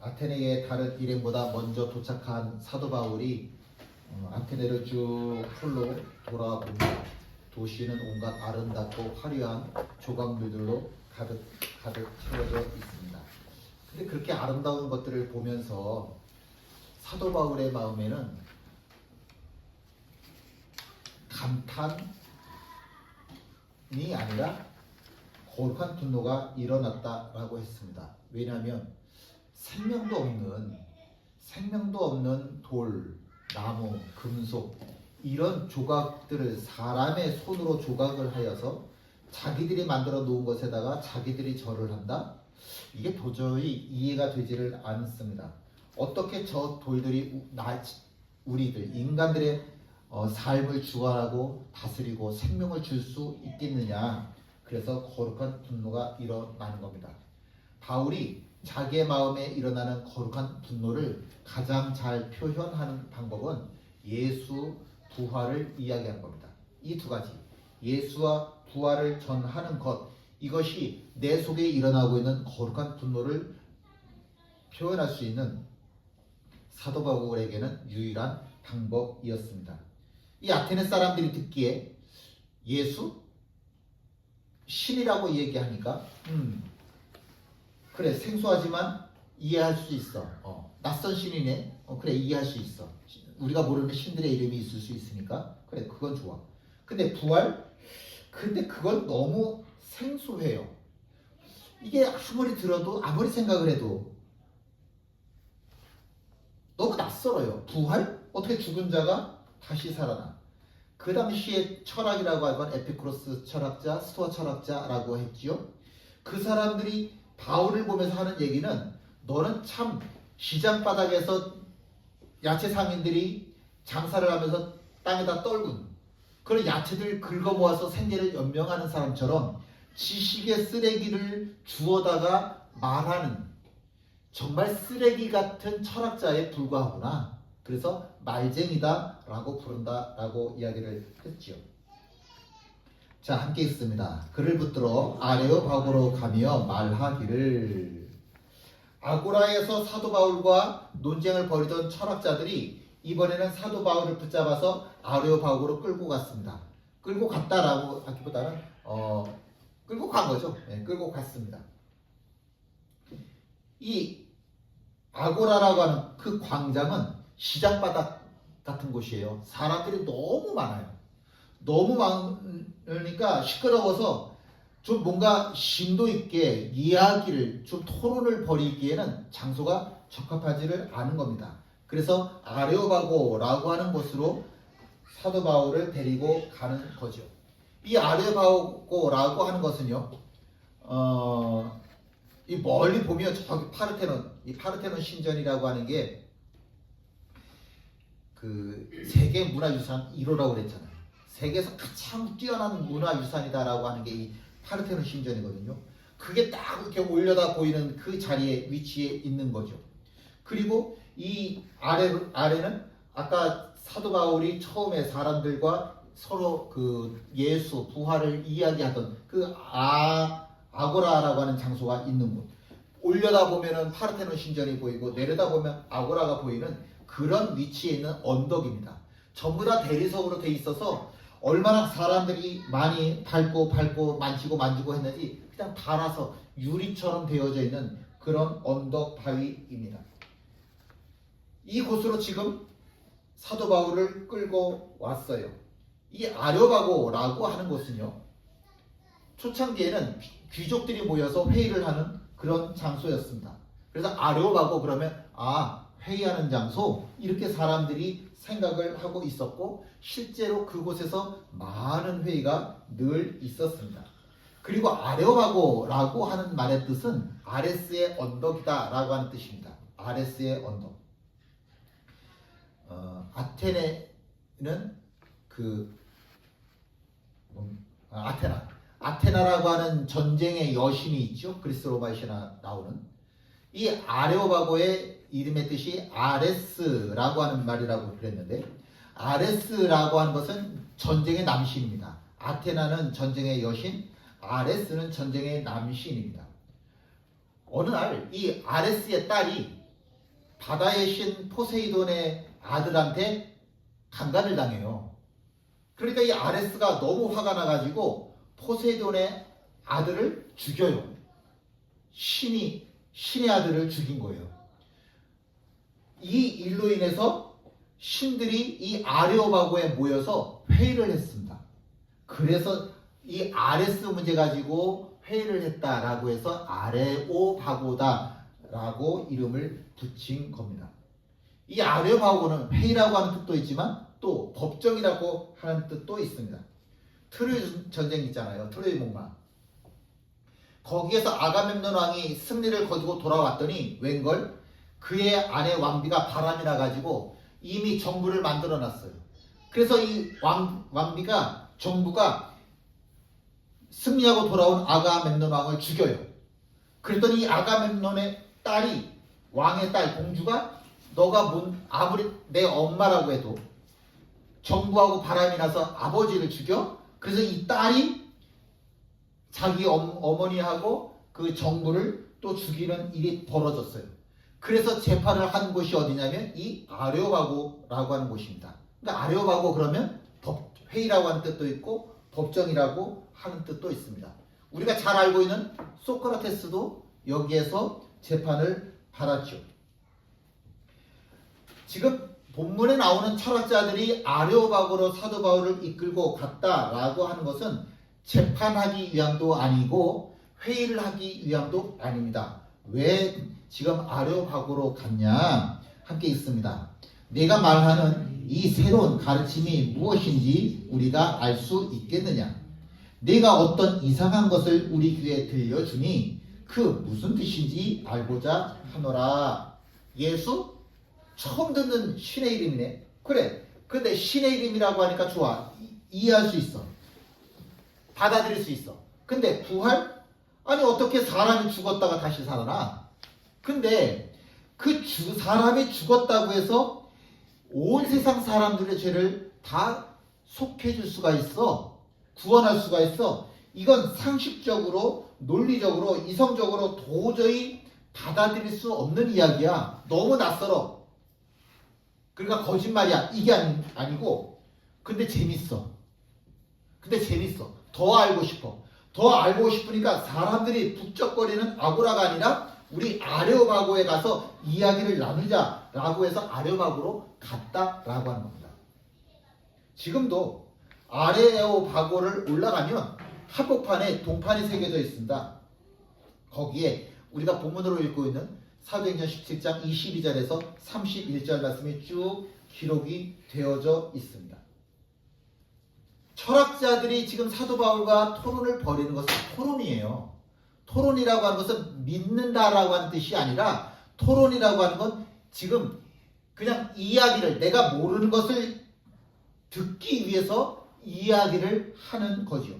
아테네의 다른 일행보다 먼저 도착한 사도 바울이 아테네를 쭉 홀로 돌아보며 도시는 온갖 아름답고 화려한 조각물들로 가득 채워져 있습니다. 근데 그렇게 아름다운 것들을 보면서 사도 바울의 마음에는 감탄이 아니라 거룩한 분노가 일어났다라고 했습니다. 왜냐하면 생명도 없는 돌, 나무, 금속 이런 조각들을 사람의 손으로 조각을 하여서 자기들이 만들어 놓은 것에다가 자기들이 절을 한다? 이게 도저히 이해가 되지를 않습니다. 어떻게 저 돌들이 우리들 인간들의 삶을 주관하고 다스리고 생명을 줄 수 있겠느냐? 그래서 거룩한 분노가 일어나는 겁니다. 바울이 자기의 마음에 일어나는 거룩한 분노를 가장 잘 표현하는 방법은 예수 부활을 이야기하는 겁니다. 이 두 가지, 예수와 부활을 전하는 것, 이것이 내 속에 일어나고 있는 거룩한 분노를 표현할 수 있는 사도 바울에게는 유일한 방법이었습니다. 이 아테네 사람들이 듣기에 예수? 신이라고 얘기하니까 그래 생소하지만 이해할 수 있어. 낯선 신이네. 그래 이해할 수 있어. 우리가 모르는 신들의 이름이 있을 수 있으니까 그래 그건 좋아. 근데 부활? 근데 그건 너무 생소해요. 이게 아무리 들어도 아무리 생각을 해도 너무 낯설어요. 부활? 어떻게 죽은 자가 다시 살아나? 그 당시에 철학이라고 하면 에피쿠로스 철학자, 스토아 철학자라고 했지요. 그 사람들이 바울을 보면서 하는 얘기는 너는 참 시장 바닥에서 야채 상인들이 장사를 하면서 땅에다 떨군 그런 야채들 긁어 모아서 생계를 연명하는 사람처럼 지식의 쓰레기를 주워다가 말하는 정말 쓰레기 같은 철학자에 불과하구나. 그래서 말쟁이다 라고 부른다라고 이야기를 했지요. 자, 함께 있습니다. 그를 붙들어 아레오파고로 가며 말하기를. 아고라에서 사도 바울과 논쟁을 벌이던 철학자들이 이번에는 사도 바울을 붙잡아서 아레오파고로 끌고 갔습니다. 끌고 갔다라고 하기보다는 끌고 간 거죠. 네, 끌고 갔습니다. 이 아고라라고 하는 그 광장은 시장바닥 같은 곳이에요. 사람들이 너무 많아요. 너무 많으니까 시끄러워서 좀 뭔가 심도 있게 이야기를 좀 토론을 벌이기에는 장소가 적합하지를 않은 겁니다. 그래서 아레오바고라고 하는 곳으로 사도 바울을 데리고 가는 거죠. 이 아레오바고라고 하는 것은요, 이 멀리 보면 저기 이 파르테논 신전이라고 하는 게 그 세계 문화유산 1호라고 그랬잖아요. 세계에서 가장 뛰어난 문화유산이다라고 하는 게 이 파르테논 신전이거든요. 그게 딱 이렇게 올려다 보이는 그 자리에 위치해 있는 거죠. 그리고 이 아래는 아까 사도 바울이 처음에 사람들과 서로 그 예수 부활을 이야기하던 그 아고라라고 하는 장소가 있는 곳. 올려다 보면은 파르테논 신전이 보이고 내려다 보면 아고라가 보이는 그런 위치에 있는 언덕입니다. 전부 다 대리석으로 돼 있어서 얼마나 사람들이 많이 밟고 만지고 했는지 그냥 달아서 유리처럼 되어져 있는 그런 언덕 바위입니다. 이곳으로 지금 사도 바울을 끌고 왔어요. 이 아레오바고라고 하는 곳은요, 초창기에는 귀족들이 모여서 회의를 하는 그런 장소였습니다. 그래서 아레오바고 그러면 회의하는 장소 이렇게 사람들이 생각을 하고 있었고 실제로 그곳에서 많은 회의가 늘 있었습니다. 그리고 아레오바고라고 하는 말의 뜻은 아레스의 언덕이다 라고 하는 뜻입니다. 아레스의 언덕. 아테네는 아테나라고 하는 전쟁의 여신이 있죠. 그리스 로마 신화 나오는 이 아레오바고의 이름의 뜻이 아레스라고 하는 말이라고 그랬는데 아레스라고 하는 것은 전쟁의 남신입니다. 아테나는 전쟁의 여신, 아레스는 전쟁의 남신입니다. 어느 날 이 아레스의 딸이 바다의 신 포세이돈의 아들한테 강간을 당해요. 그러니까 이 아레스가 너무 화가 나가지고 포세이돈의 아들을 죽여요. 신의 아들을 죽인 거예요. 이 일로 인해서 신들이 이 아레오바고에 모여서 회의를 했습니다. 그래서 이 아레스 문제 가지고 회의를 했다라고 해서 아레오바고다라고 이름을 붙인 겁니다. 이 아레오바고는 회의라고 하는 뜻도 있지만 또 법정이라고 하는 뜻도 있습니다. 트로이 전쟁 있잖아요. 트로이 목마. 거기에서 아가멤논 왕이 승리를 거두고 돌아왔더니 웬걸 그의 아내 왕비가 바람이 나가지고 이미 정부를 만들어 놨어요. 그래서 이 왕비가 정부가 승리하고 돌아온 아가멤논 왕을 죽여요. 그랬더니 이 아가멤논의 딸이 왕의 딸 공주가 너가 아무리 내 엄마라고 해도 정부하고 바람이 나서 아버지를 죽여? 그래서 이 딸이 자기 어머니하고 그 정부를 또 죽이는 일이 벌어졌어요. 그래서 재판을 한 곳이 어디냐면 이 아레오바고라고 하는 곳입니다. 그러니까 아레오바고 그러면 회의라고 하는 뜻도 있고 법정이라고 하는 뜻도 있습니다. 우리가 잘 알고 있는 소크라테스도 여기에서 재판을 받았죠. 지금 본문에 나오는 철학자들이 아레오바고로 사도 바울을 이끌고 갔다라고 하는 것은 재판하기 위함도 아니고 회의를 하기 위함도 아닙니다. 왜 지금 아레오바고로 갔냐? 함께 있습니다. 내가 말하는 이 새로운 가르침이 무엇인지 우리가 알 수 있겠느냐? 내가 어떤 이상한 것을 우리 귀에 들려주니 그 무슨 뜻인지 알고자 하노라. 예수? 처음 듣는 신의 이름이네. 그래. 근데 신의 이름이라고 하니까 좋아. 이해할 수 있어. 받아들일 수 있어. 근데 부활? 아니 어떻게 사람이 죽었다가 다시 살아나? 근데 그 사람이 죽었다고 해서 온 세상 사람들의 죄를 다 속해줄 수가 있어. 구원할 수가 있어. 이건 상식적으로, 논리적으로, 이성적으로 도저히 받아들일 수 없는 이야기야. 너무 낯설어. 그러니까 거짓말이야. 이게 아니고 근데 재밌어. 더 알고 싶어. 더 알고 싶으니까 사람들이 북적거리는 아고라가 아니라 우리 아레오바고에 가서 이야기를 나누자라고 해서 아레오바고로 갔다라고 하는 겁니다. 지금도 아레오바고를 올라가면 한복판에 동판이 새겨져 있습니다. 거기에 우리가 본문으로 읽고 있는 사도행전 17장 22절에서 31절 말씀이 쭉 기록이 되어져 있습니다. 철학자들이 지금 사도 바울과 토론을 벌이는 것은 토론이에요. 토론이라고 하는 것은 믿는다라고 하는 뜻이 아니라 토론이라고 하는 건 지금 그냥 이야기를 내가 모르는 것을 듣기 위해서 이야기를 하는 거죠.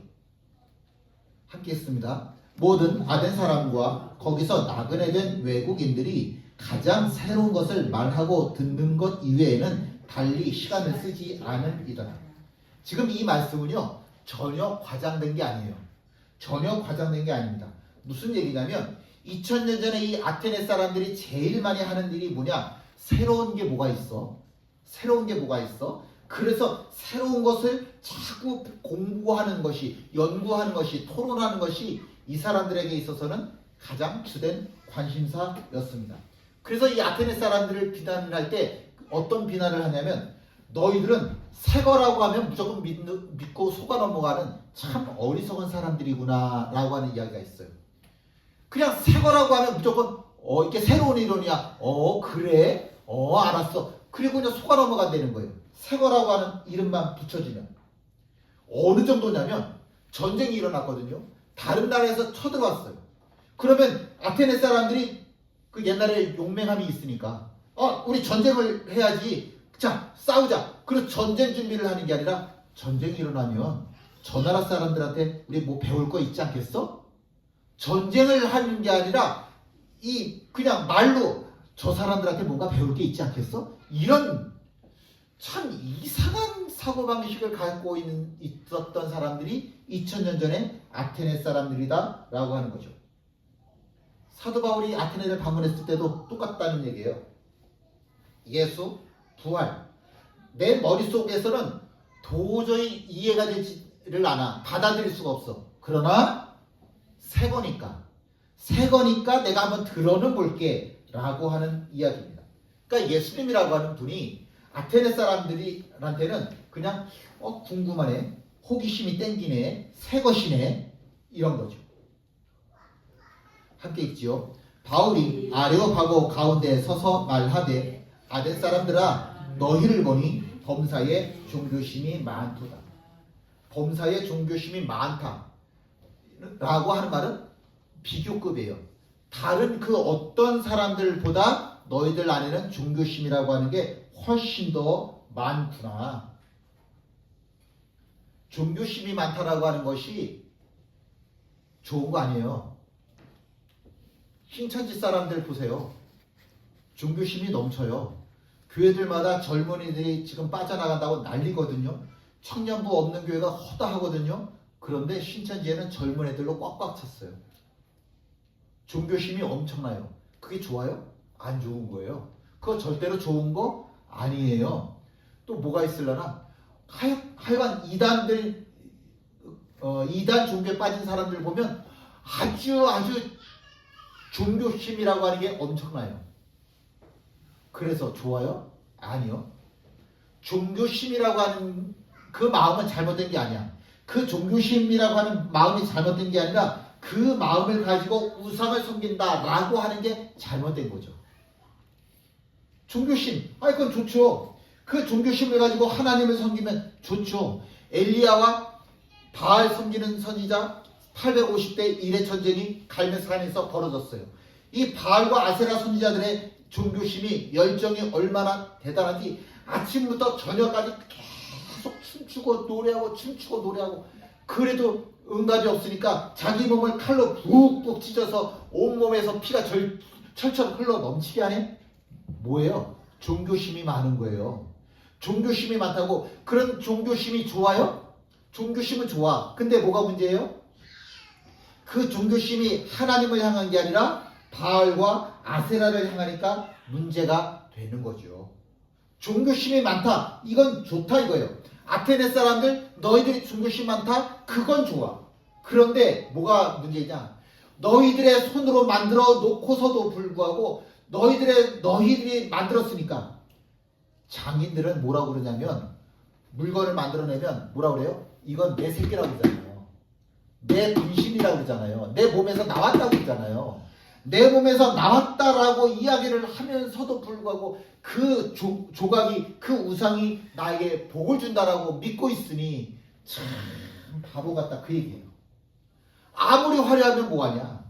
함께 했습니다. 모든 아덴 사람과 거기서 나그네 된 외국인들이 가장 새로운 것을 말하고 듣는 것 이외에는 달리 시간을 쓰지 않으리더라. 지금 이 말씀은요 전혀 과장된 게 아니에요. 전혀 과장된 게 아닙니다. 무슨 얘기냐면 2000년 전에 이 아테네 사람들이 제일 많이 하는 일이 뭐냐? 새로운 게 뭐가 있어? 그래서 새로운 것을 자꾸 공부하는 것이, 연구하는 것이, 토론하는 것이 이 사람들에게 있어서는 가장 주된 관심사였습니다. 그래서 이 아테네 사람들을 비난을 할 때 어떤 비난을 하냐면 너희들은 새 거라고 하면 무조건 믿고 속아 넘어가는 참 어리석은 사람들이구나 라고 하는 이야기가 있어요. 그냥 새 거라고 하면 무조건 이게 새로운 이론이야. 그래? 알았어. 그리고 그냥 속아 넘어간다는 거예요. 새 거라고 하는 이름만 붙여지면. 어느 정도냐면 전쟁이 일어났거든요. 다른 나라에서 쳐들어왔어요. 그러면 아테네 사람들이 그 옛날에 용맹함이 있으니까 우리 전쟁을 해야지. 자, 싸우자. 그래서 전쟁 준비를 하는 게 아니라 전쟁이 일어나면 저 나라 사람들한테 우리 뭐 배울 거 있지 않겠어? 전쟁을 하는 게 아니라 그냥 말로 저 사람들한테 뭔가 배울 게 있지 않겠어? 이런 참 이상한 사고방식을 갖고 있었던 사람들이 2000년 전에 아테네 사람들이다 라고 하는 거죠. 사도 바울이 아테네를 방문했을 때도 똑같다는 얘기예요. 예수, 부활. 내 머릿속에서는 도저히 이해가 되지를 않아. 받아들일 수가 없어. 그러나 새 거니까 내가 한번 들어는 볼게 라고 하는 이야기입니다. 그러니까 예수님이라고 하는 분이 아테네 사람들한테는 그냥 궁금하네, 호기심이 땡기네, 새 것이네, 이런 거죠. 함께 읽지요. 바울이 아레오파고 가운데 서서 말하되 아덴 사람들아 너희를 보니 범사에 종교심이 많도다. 범사에 종교심이 많다 라고 하는 말은 비교급이에요. 다른 그 어떤 사람들보다 너희들 안에는 종교심이라고 하는 게 훨씬 더 많구나. 종교심이 많다라고 하는 것이 좋은 거 아니에요. 신천지 사람들 보세요. 종교심이 넘쳐요. 교회들마다 젊은이들이 지금 빠져나간다고 난리거든요. 청년부 없는 교회가 허다하거든요. 그런데 신천지에는 젊은 애들로 꽉꽉 찼어요. 종교심이 엄청나요. 그게 좋아요? 안 좋은 거예요. 그거 절대로 좋은 거 아니에요. 또 뭐가 있으려나? 하여간 이단 종교에 빠진 사람들 보면 아주 종교심이라고 하는 게 엄청나요. 그래서 좋아요? 아니요. 종교심이라고 하는 그 마음은 잘못된 게 아니야. 그 종교심이라고 하는 마음이 잘못된 게 아니라 그 마음을 가지고 우상을 섬긴다라고 하는 게 잘못된 거죠. 종교심, 그건 좋죠. 그 종교심을 가지고 하나님을 섬기면 좋죠. 엘리야와 바알 섬기는 선지자 850대 1의 전쟁이 갈멜산에서 벌어졌어요. 이 바알과 아세라 선지자들의 종교심이, 열정이 얼마나 대단한지 아침부터 저녁까지 계속 춤추고 노래하고 그래도 응답이 없으니까 자기 몸을 칼로 푹푹 찢어서 온몸에서 피가 철철 흘러 넘치게 하네? 뭐예요? 종교심이 많은 거예요. 종교심이 많다고. 그런 종교심이 좋아요? 종교심은 좋아. 근데 뭐가 문제예요? 그 종교심이 하나님을 향한 게 아니라 바알과 아세라를 향하니까 문제가 되는 거죠. 종교심이 많다. 이건 좋다 이거예요. 아테네 사람들 너희들이 종교심 많다? 그건 좋아. 그런데 뭐가 문제냐? 너희들의 손으로 만들어 놓고서도 불구하고 너희들이 만들었으니까 장인들은 뭐라고 그러냐면 물건을 만들어내면 뭐라고 그래요? 이건 내 새끼라고 그러잖아요. 내 분신이라고 그러잖아요. 내 몸에서 나왔다고 그러잖아요. 내 몸에서 나왔다라고 이야기를 하면서도 불구하고 그 조각이, 그 우상이 나에게 복을 준다라고 믿고 있으니 참 바보 같다, 그 얘기예요. 아무리 화려하면 뭐하냐?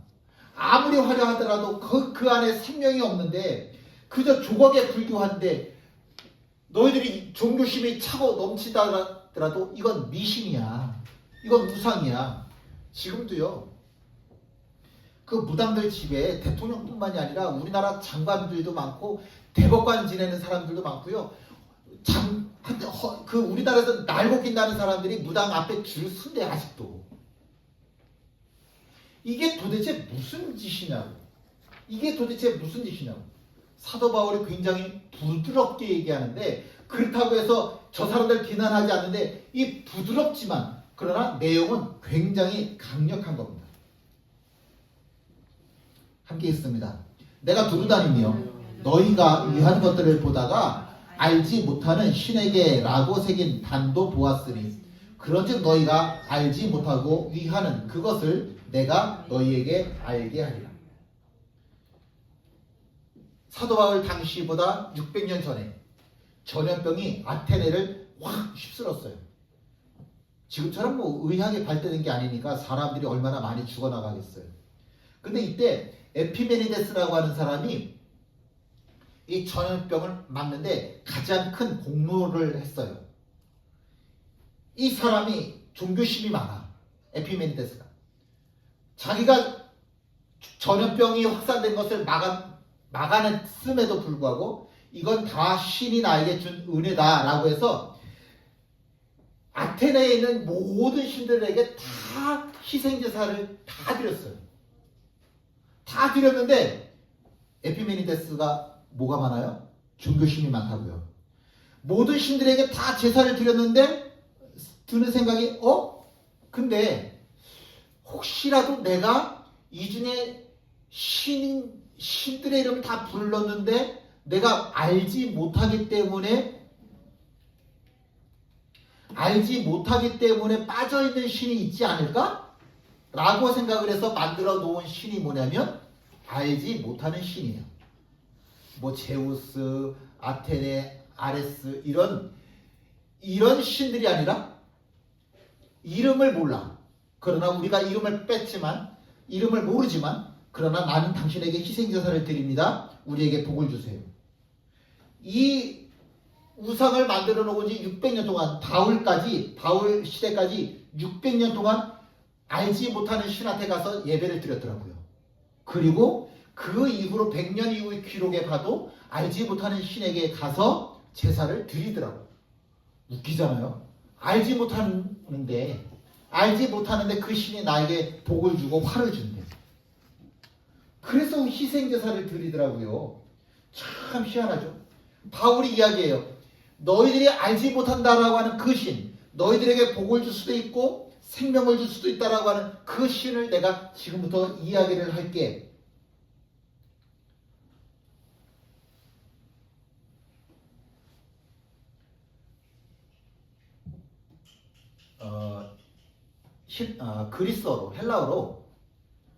아무리 화려하더라도 그 안에 생명이 없는데 그저 조각에 불교한데 너희들이 종교심이 차고 넘치더라도 이건 미신이야. 이건 우상이야. 지금도요. 그 무당들 집에 대통령뿐만이 아니라 우리나라 장관들도 많고 대법관 지내는 사람들도 많고요. 그 우리나라에서 날고 낀다는 사람들이 무당 앞에 줄 쓴대 아직도. 이게 도대체 무슨 짓이냐고. 사도 바울이 굉장히 부드럽게 얘기하는데 그렇다고 해서 저 사람들 비난하지 않는데 이 부드럽지만 그러나 내용은 굉장히 강력한 겁니다. 함께 있습니다. 내가 두루다니며 너희가 위한 것들을 보다가 알지 못하는 신에게 라고 새긴 단도 보았으니 그런즉 너희가 알지 못하고 위하는 그것을 내가 너희에게 알게 하리라. 사도 바울 당시보다 600년 전에 전염병이 아테네를 확 휩쓸었어요. 지금처럼 의학이 발달된 게 아니니까 사람들이 얼마나 많이 죽어나가겠어요. 근데 이때 에피메니데스라고 하는 사람이 이 전염병을 막는데 가장 큰 공로를 했어요. 이 사람이 종교심이 많아. 에피메니데스가. 자기가 전염병이 확산된 것을 막아냈음에도 불구하고 이건 다 신이 나에게 준 은혜다라고 해서 아테네에 있는 모든 신들에게 다 희생제사를 다 드렸어요. 다 드렸는데 에피메니데스가 뭐가 많아요? 종교심이 많다고요. 모든 신들에게 다 제사를 드렸는데 드는 생각이 근데 혹시라도 내가 이 중에 신들의 이름을 다 불렀는데 내가 알지 못하기 때문에 빠져있는 신이 있지 않을까? 라고 생각을 해서 만들어 놓은 신이 뭐냐면 알지 못하는 신이에요. 뭐 제우스, 아테네, 아레스 이런 신들이 아니라 이름을 몰라. 그러나 우리가 이름을 모르지만 그러나 나는 당신에게 희생제사를 드립니다. 우리에게 복을 주세요. 이 우상을 만들어 놓은 지 600년 동안 바울 시대까지 600년 동안 알지 못하는 신한테 가서 예배를 드렸더라고요. 그리고 그 이후로 100년 이후의 기록에 봐도 알지 못하는 신에게 가서 제사를 드리더라고요. 웃기잖아요. 알지 못하는데 그 신이 나에게 복을 주고 화를 준대. 그래서 희생제사를 드리더라고요. 참 희한하죠. 바울이 이야기해요. 너희들이 알지 못한다라고 하는 그 신, 너희들에게 복을 줄 수도 있고 생명을 줄 수도 있다라고 하는 그 신을 내가 지금부터 이야기를 할게. 그리스어로 헬라어로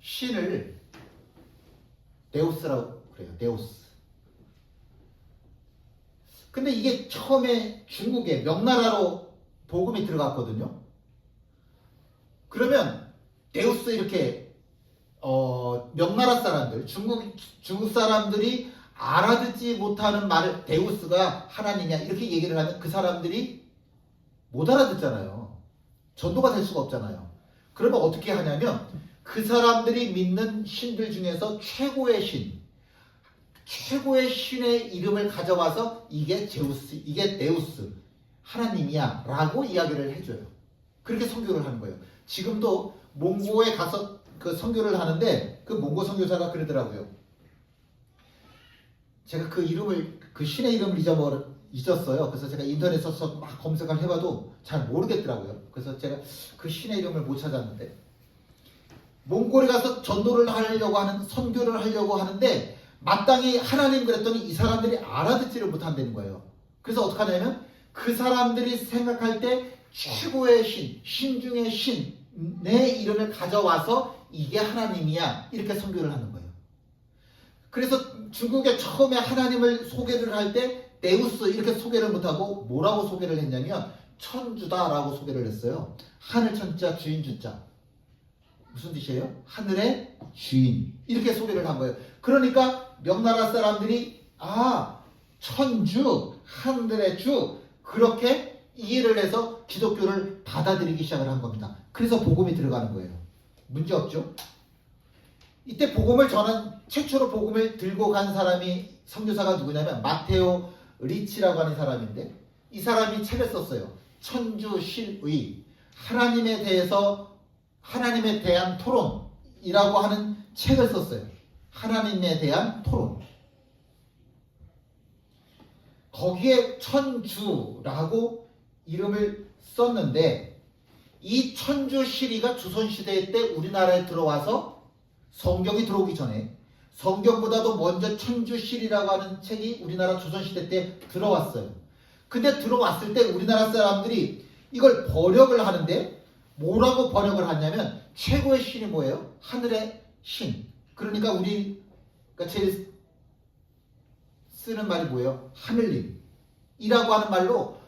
신을 데우스라고 그래요. 데우스. 근데 이게 처음에 중국에 명나라로 복음이 들어갔거든요. 그러면 데우스 이렇게 명나라 사람들, 중국 사람들이 알아듣지 못하는 말을 데우스가 하나님이야 이렇게 얘기를 하면 그 사람들이 못 알아듣잖아요. 전도가 될 수가 없잖아요. 그러면 어떻게 하냐면 그 사람들이 믿는 신들 중에서 최고의 신의 이름을 가져와서 이게 제우스, 이게 데우스, 하나님이야 라고 이야기를 해줘요. 그렇게 선교를 하는 거예요. 지금도 몽고에 가서 그 선교를 하는데 그 몽고 선교사가 그러더라고요. 제가 그 신의 이름을 잊었어요. 그래서 제가 인터넷에 써서 막 검색을 해봐도 잘 모르겠더라고요. 그래서 제가 그 신의 이름을 못 찾았는데 몽골에 가서 선교를 하려고 하는데 마땅히 하나님 그랬더니 이 사람들이 알아듣지를 못한다는 거예요. 그래서 어떻게 하냐면 그 사람들이 생각할 때 최고의 신 중의 신의 이름을 가져와서 이게 하나님이야 이렇게 선교를 하는 거예요. 그래서 중국에 처음에 하나님을 소개를 할 때 데우스 이렇게 소개를 못하고 뭐라고 소개를 했냐면 천주다라고 소개를 했어요. 하늘 천자 주인 주자. 무슨 뜻이에요? 하늘의 주인 이렇게 소개를 한 거예요. 그러니까 명나라 사람들이 천주, 하늘의 주 그렇게 이해를 해서 기독교를 받아들이기 시작을 한 겁니다. 그래서 복음이 들어가는 거예요. 문제 없죠? 이때 최초로 복음을 들고 간 사람이 선교사가 누구냐면 마테오 리치라고 하는 사람인데 이 사람이 책을 썼어요. 천주신의 하나님에 대한 토론이라고 하는 책을 썼어요. 하나님에 대한 토론. 거기에 천주라고 이름을 썼는데 이 천주시리가 조선시대 때 우리나라에 들어와서 성경이 들어오기 전에 성경보다도 먼저 천주시리라고 하는 책이 우리나라 조선시대 때 들어왔어요. 근데 들어왔을 때 우리나라 사람들이 이걸 번역을 하는데 뭐라고 번역을 하냐면 최고의 신이 뭐예요? 하늘의 신. 그러니까 우리가 제일 쓰는 말이 뭐예요? 하늘님이라고 하는 말로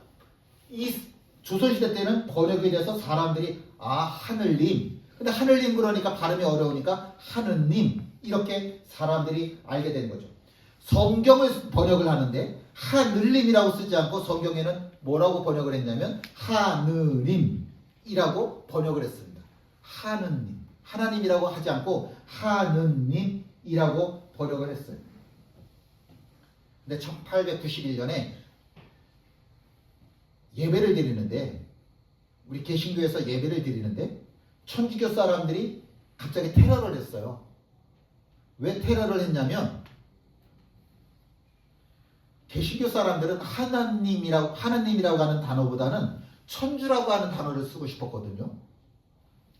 이 조선시대 때는 번역이 돼서 사람들이 하늘님. 근데 하늘님 그러니까 발음이 어려우니까 하느님 이렇게 사람들이 알게 된 거죠. 성경을 번역을 하는데 하늘님이라고 쓰지 않고 성경에는 뭐라고 번역을 했냐면 하느님이라고 번역을 했습니다. 하느님. 하나님이라고 하지 않고 하느님이라고 번역을 했어요. 근데 1891년에 예배를 드리는데 우리 개신교에서 예배를 드리는데 천주교 사람들이 갑자기 테러를 했어요. 왜 테러를 했냐면 개신교 사람들은 하나님이라고 하는 단어보다는 천주라고 하는 단어를 쓰고 싶었거든요.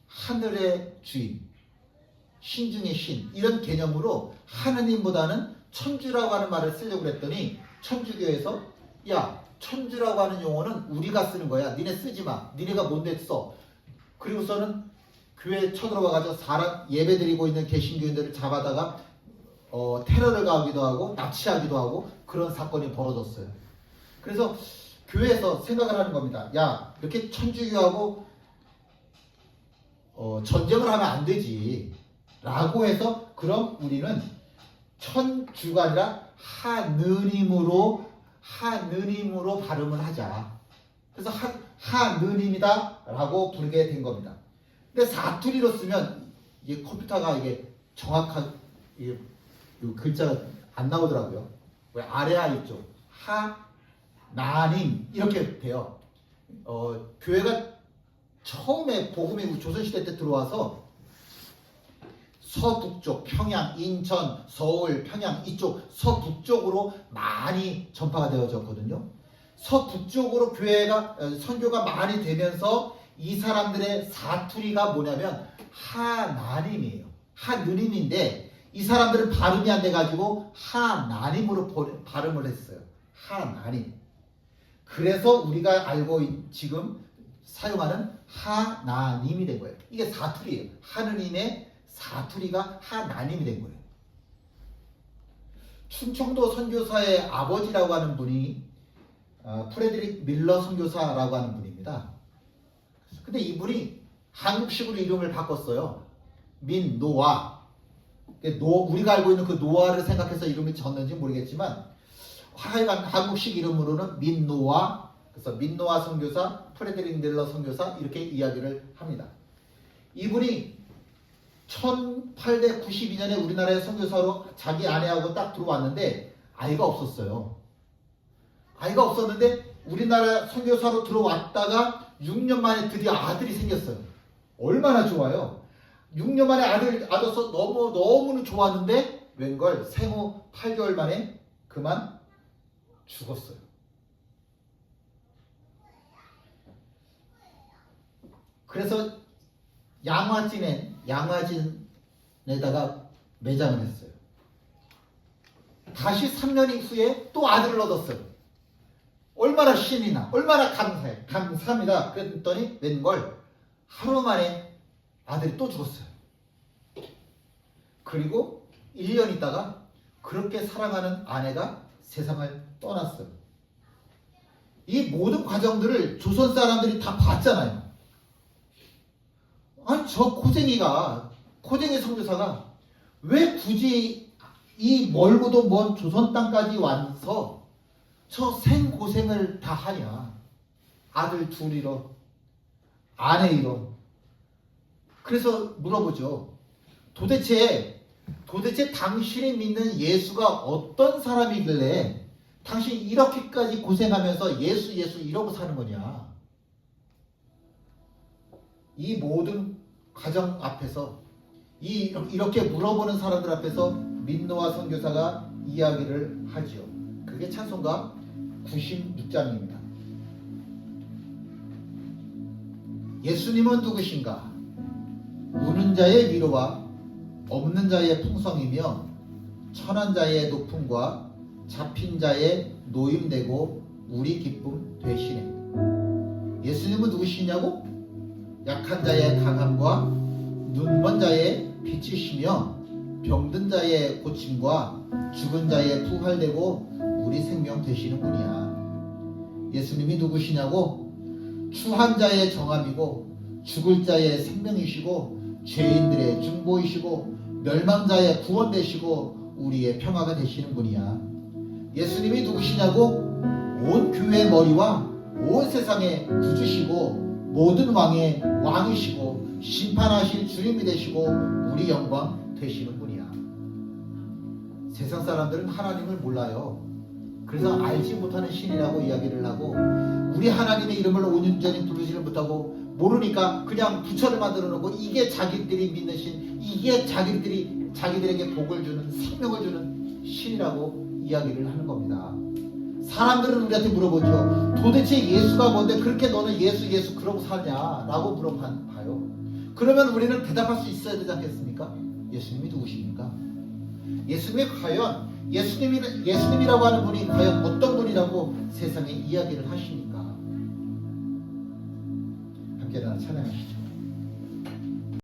하늘의 주인, 신 중의 신, 이런 개념으로 하느님보다는 천주라고 하는 말을 쓰려고 그랬더니 천주교에서 야, 천주라고 하는 용어는 우리가 쓰는 거야. 니네 쓰지 마. 니네가 뭔데 써. 그리고서는 교회에 쳐들어와가지고 사람 예배드리고 있는 개신교인들을 잡아다가 테러를 가하기도 하고 납치하기도 하고 그런 사건이 벌어졌어요. 그래서 교회에서 생각을 하는 겁니다. 야, 이렇게 천주교하고 전쟁을 하면 안 되지 라고 해서 그럼 우리는 천주가 아니라 하느님으로 발음을 하자. 그래서 하느님이다 라고 부르게 된 겁니다. 근데 사투리로 쓰면 이게 컴퓨터가 이게 정확한 이게 글자가 안 나오더라고요. 왜 아래아 있죠. 하나님 이렇게 돼요. 교회가 처음에 복음이 조선시대 때 들어와서 서북쪽, 평양, 인천, 서울, 평양 이쪽 서북쪽으로 많이 전파가 되어졌거든요. 서북쪽으로 선교가 많이 되면서 이 사람들의 사투리가 뭐냐면 하나님이에요. 하느님인데 이 사람들은 발음이 안 돼가지고 하나님으로 발음을 했어요. 하나님. 그래서 우리가 지금 사용하는 하나님이 된 거예요. 이게 사투리예요. 하느님의 사투리가 하나님이 된 거예요. 충청도 선교사의 아버지라고 하는 분이 프레드릭 밀러 선교사라고 하는 분입니다. 근데 이분이 한국식으로 이름을 바꿨어요. 민노아. 우리가 알고 있는 그 노아를 생각해서 이름이 졌는지 모르겠지만 하여간 한국식 이름으로는 민노아. 그래서 민노아 선교사, 프레드릭 밀러 선교사 이렇게 이야기를 합니다. 이분이 1892년에 우리나라에 선교사로 자기 아내하고 딱 들어왔는데 아이가 없었어요. 아이가 없었는데 우리나라 선교사로 들어왔다가 6년 만에 드디어 아들이 생겼어요. 얼마나 좋아요. 6년 만에 아들 얻어서 너무너무 좋았는데 웬걸 생후 8개월 만에 그만 죽었어요. 그래서 양화진에다가 매장을 했어요. 다시 3년 후에 또 아들을 얻었어요. 얼마나 신이 나, 얼마나 감사해. 감사합니다. 그랬더니 웬걸 하루 만에 아들이 또 죽었어요. 그리고 1년 있다가 그렇게 사랑하는 아내가 세상을 떠났어요. 이 모든 과정들을 조선 사람들이 다 봤잖아요. 아니 저 고쟁이 선교사가 왜 굳이 이 멀고도 먼 조선 땅까지 와서 저 생고생을 다 하냐. 아들 둘이로 아내 이로. 그래서 물어보죠. 도대체 당신이 믿는 예수가 어떤 사람이길래 당신이 이렇게까지 고생하면서 예수 이러고 사는 거냐. 이 모든 가정 앞에서 이렇게 물어보는 사람들 앞에서 민노아 선교사가 이야기를 하지요. 그게 찬송가 96장입니다. 예수님은 누구신가? 우는 자의 위로와 없는 자의 풍성이며 천한 자의 높음과 잡힌 자의 노임되고 우리 기쁨 되시네. 예수님은 누구시냐고? 약한 자의 강함과 눈먼 자의 빛이시며 병든 자의 고침과 죽은 자의 부활되고 우리 생명 되시는 분이야. 예수님이 누구시냐고? 추한 자의 정함이고 죽을 자의 생명이시고 죄인들의 중보이시고 멸망자의 구원 되시고 우리의 평화가 되시는 분이야. 예수님이 누구시냐고? 온 교회의 머리와 온 세상의 구주시고 모든 왕의 왕이시고 심판하실 주님이 되시고 우리 영광 되시는 분이야. 세상 사람들은 하나님을 몰라요. 그래서 알지 못하는 신이라고 이야기를 하고 우리 하나님의 이름을 온전히 부르지를 못하고 모르니까 그냥 부처를 만들어 놓고 이게 자기들이 믿는 신, 이게 자기들에게 복을 주는 생명을 주는 신이라고 이야기를 하는 겁니다. 사람들은 우리한테 물어보죠. 도대체 예수가 뭔데 그렇게 너는 예수 그러고 사냐라고 물어봐요. 그러면 우리는 대답할 수 있어야 되지 않겠습니까? 예수님이 누구십니까? 예수님이 과연 예수님이라고 하는 분이 과연 어떤 분이라고 세상에 이야기를 하십니까? 함께 나눠 찬양하시죠.